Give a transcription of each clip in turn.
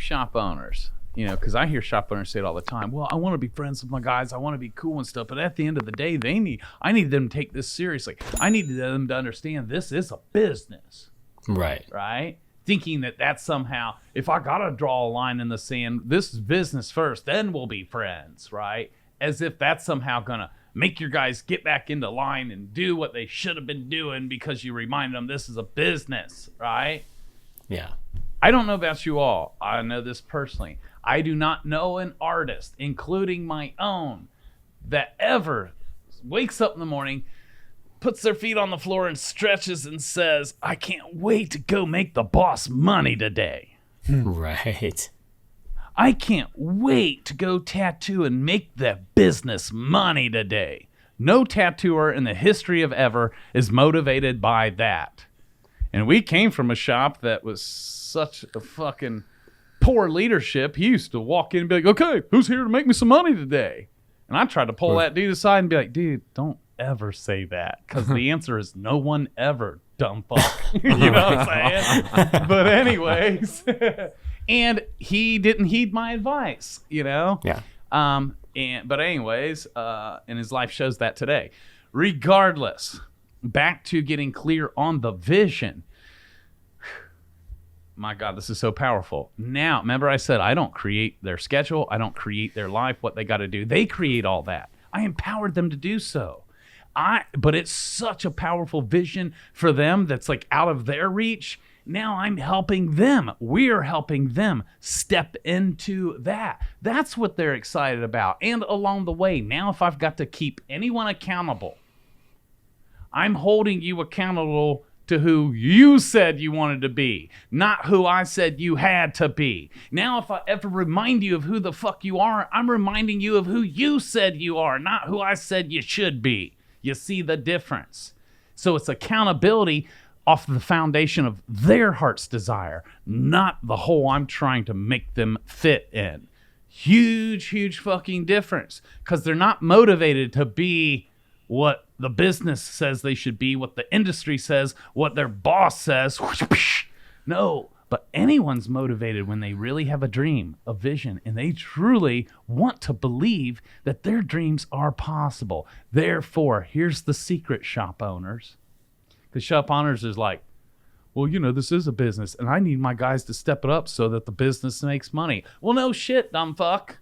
shop owners, because I hear shop owners say it all the time. Well, I want to be friends with my guys. I want to be cool and stuff. But at the end of the day, I need them to take this seriously. I need them to understand this is a business. Right. Right? Thinking that somehow, if I got to draw a line in the sand, this is business first, then we'll be friends, right? As if that's somehow going to make your guys get back into line and do what they should have been doing because you reminded them this is a business, right? Yeah. I don't know about you all. I know this personally. I do not know an artist, including my own, that ever wakes up in the morning, puts their feet on the floor and stretches and says, I can't wait to go make the boss money today. Right. I can't wait to go tattoo and make the business money today. No tattooer in the history of ever is motivated by that. And we came from a shop that was such a fucking poor leadership. He used to walk in and be like, okay, who's here to make me some money today? And I tried to pull that dude aside and be like, dude, don't ever say that. Because the answer is no one ever, dumb fuck. You know what I'm saying? But anyways... And he didn't heed my advice, Yeah. But anyways, and his life shows that today. Regardless, back to getting clear on the vision. My God, this is so powerful. Now, remember I said I don't create their schedule. I don't create their life, what they got to do. They create all that. I empowered them to do so. But it's such a powerful vision for them that's like out of their reach. Now I'm helping them. We're helping them step into that. That's what they're excited about. And along the way, now if I've got to keep anyone accountable, I'm holding you accountable to who you said you wanted to be, not who I said you had to be. Now if I ever remind you of who the fuck you are, I'm reminding you of who you said you are, not who I said you should be. You see the difference? So it's accountability off the foundation of their heart's desire, not the hole I'm trying to make them fit in. Huge fucking difference, because they're not motivated to be what the business says they should be, what the industry says, what their boss says. No, but anyone's motivated when they really have a dream, a vision, and they truly want to believe that their dreams are possible. Therefore, here's the secret, shop owners. The shop owners is like, well, this is a business, and I need my guys to step it up so that the business makes money. Well, no shit, dumb fuck.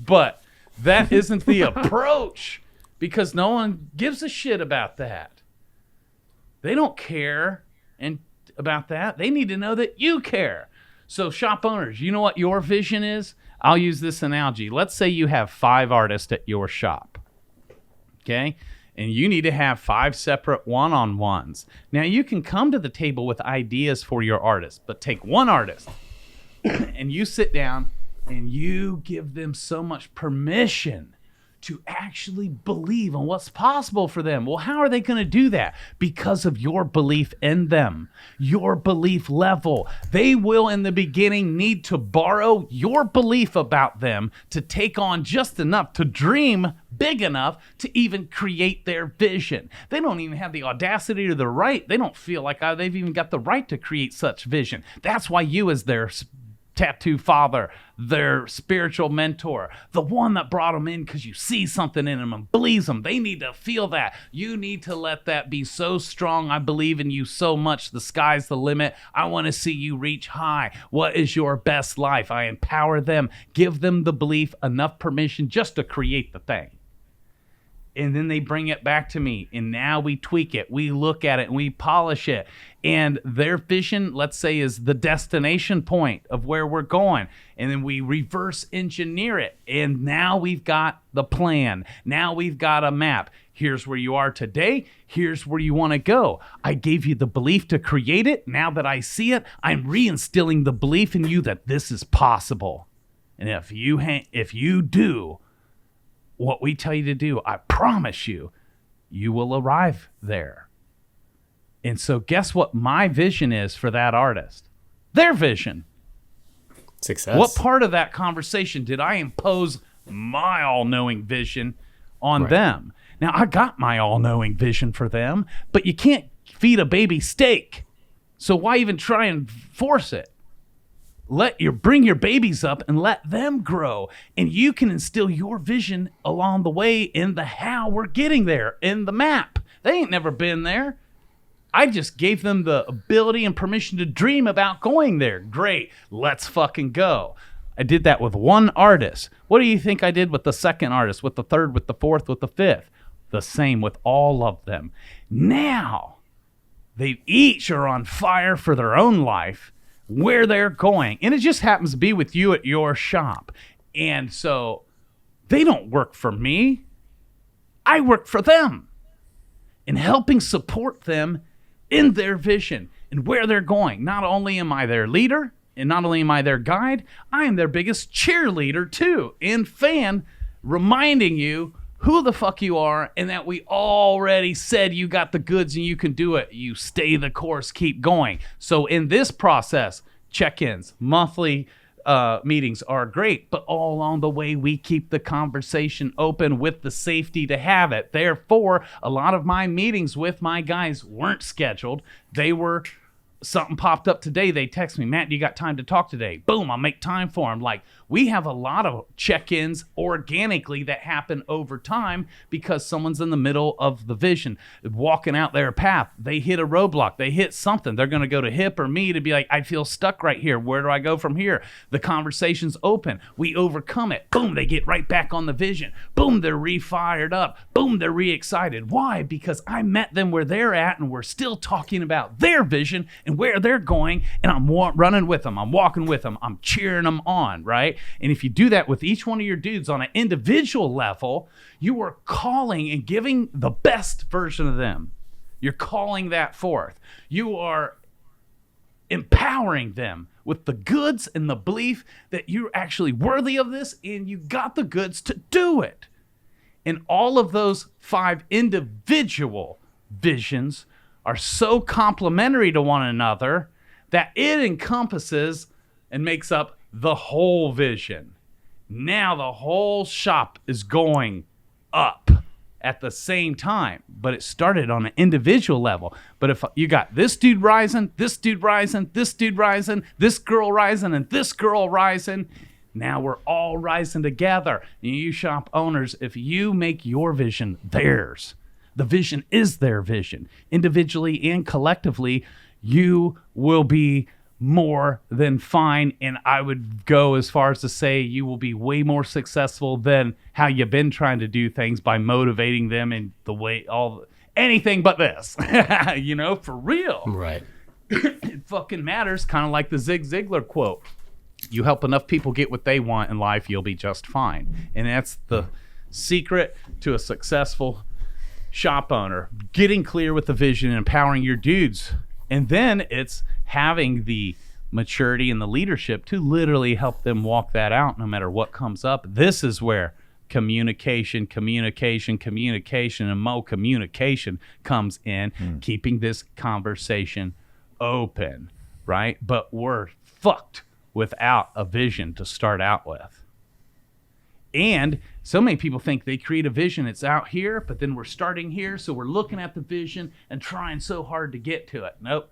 But that isn't the approach, because no one gives a shit about that. They don't care about that. They need to know that you care. So shop owners, you know what your vision is? I'll use this analogy. Let's say you have 5 artists at your shop, okay? And you need to have 5 separate one-on-ones. Now, you can come to the table with ideas for your artist, but take one artist and you sit down and you give them so much permission to actually believe in what's possible for them. Well, how are they going to do that? Because of your belief in them, your belief level. They will, in the beginning, need to borrow your belief about them to take on just enough to dream big enough to even create their vision. They don't even have the audacity or the right. They don't feel like they've even got the right to create such vision. That's why you, as their tattoo father, their spiritual mentor, the one that brought them in because you see something in them and believes them. They need to feel that. You need to let that be so strong. I believe in you so much. The sky's the limit. I want to see you reach high. What is your best life? I empower them. Give them the belief, enough permission just to create the thing. And then they bring it back to me, and now we tweak it. We look at it, and we polish it. And their vision, let's say, is the destination point of where we're going. And then we reverse engineer it. And now we've got the plan. Now we've got a map. Here's where you are today. Here's where you want to go. I gave you the belief to create it. Now that I see it, I'm reinstilling the belief in you that this is possible. And if you do what we tell you to do, I promise you, you will arrive there. And so guess what my vision is for that artist? Their vision. Success. What part of that conversation did I impose my all-knowing vision on them? Now, I got my all-knowing vision for them, but you can't feed a baby steak. So why even try and force it? bring your babies up and let them grow, and you can instill your vision along the way in the how we're getting there in the map. They ain't never been there. I just gave them the ability and permission to dream about going there. Great, let's fucking go. I did that with one artist. What do you think I did with the second artist, with the third, with the fourth, with the fifth? The same with all of them. Now, they each are on fire for their own life, where they're going. And it just happens to be with you at your shop. And so they don't work for me. I work for them in helping support them in their vision and where they're going. Not only am I their leader and not only am I their guide, I am their biggest cheerleader too and fan, reminding you who the fuck you are and that we already said you got the goods and you can do it. You stay the course, keep going. So in this process, check-ins, monthly meetings are great, but all along the way, we keep the conversation open with the safety to have it. Therefore, a lot of my meetings with my guys weren't scheduled. They were, something popped up today. They text me, Matt, you got time to talk today? Boom, I'll make time for them. Like, we have a lot of check-ins organically that happen over time because someone's in the middle of the vision, walking out their path. They hit a roadblock. They hit something. They're going to go to Hip or me to be like, I feel stuck right here. Where do I go from here? The conversation's open. We overcome it. Boom, they get right back on the vision. Boom, they're re-fired up. Boom, they're re-excited. Why? Because I met them where they're at and we're still talking about their vision and where they're going, and I'm running with them. I'm walking with them. I'm cheering them on, right? And if you do that with each one of your dudes on an individual level, you are calling and giving the best version of them. You're calling that forth. You are empowering them with the goods and the belief that you're actually worthy of this and you got the goods to do it. And all of those 5 individual visions are so complementary to one another that it encompasses and makes up the whole vision. Now the whole shop is going up at the same time, but it started on an individual level. But if you got this dude rising, this dude rising, this dude rising, this girl rising, and this girl rising, now we're all rising together. And you shop owners, if you make your vision theirs, the vision is their vision. Individually and collectively, you will be more than fine. And I would go as far as to say you will be way more successful than how you've been trying to do things by motivating them in the way, anything but this, for real. Right. It fucking matters. Kind of like the Zig Ziglar quote. You help enough people get what they want in life, you'll be just fine. And that's the secret to a successful shop owner, getting clear with the vision and empowering your dudes. And then it's having the maturity and the leadership to literally help them walk that out no matter what comes up. This is where communication, and more communication comes in, keeping this conversation open, right? But we're fucked without a vision to start out with. And so many people think they create a vision, it's out here, but then we're starting here, so we're looking at the vision and trying so hard to get to it. Nope.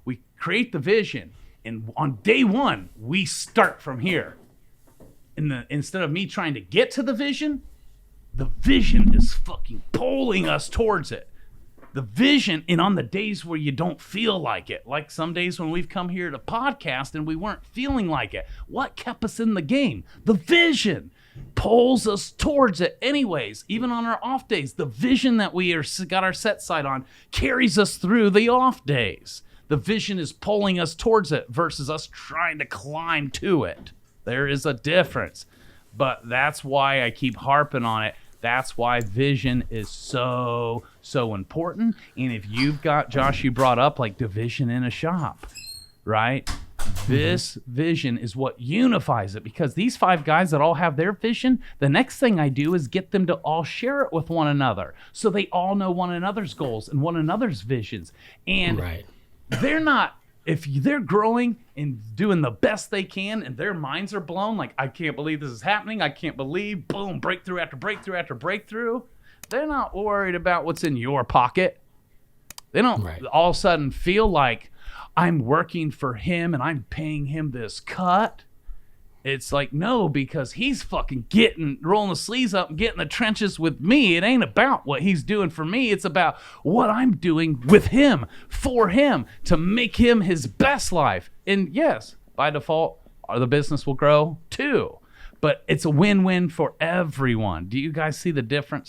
We create the vision, and on day one, we start from here. Instead of me trying to get to the vision is fucking pulling us towards it. The vision, and on the days where you don't feel like it, like some days when we've come here to podcast and we weren't feeling like it, what kept us in the game? The vision pulls us towards it anyways. Even on our off days, the vision that we got our set sight on carries us through the off days. The vision is pulling us towards it versus us trying to climb to it. There is a difference, but that's why I keep harping on it. That's why vision is so important. And if you've got, Josh, you brought up like division in a shop, right? This vision is what unifies it, because these 5 guys that all have their vision, the next thing I do is get them to all share it with one another so they all know one another's goals and one another's visions. And they're not, if they're growing and doing the best they can and their minds are blown, like, I can't believe this is happening, I can't believe, boom, breakthrough after breakthrough after breakthrough, they're not worried about what's in your pocket. They don't all of a sudden feel like, I'm working for him and I'm paying him this cut. It's like, no, because he's fucking rolling the sleeves up and getting the trenches with me. It ain't about what he's doing for me. It's about what I'm doing with him, for him, to make him his best life. And yes, by default, the business will grow too. But it's a win-win for everyone. Do you guys see the difference?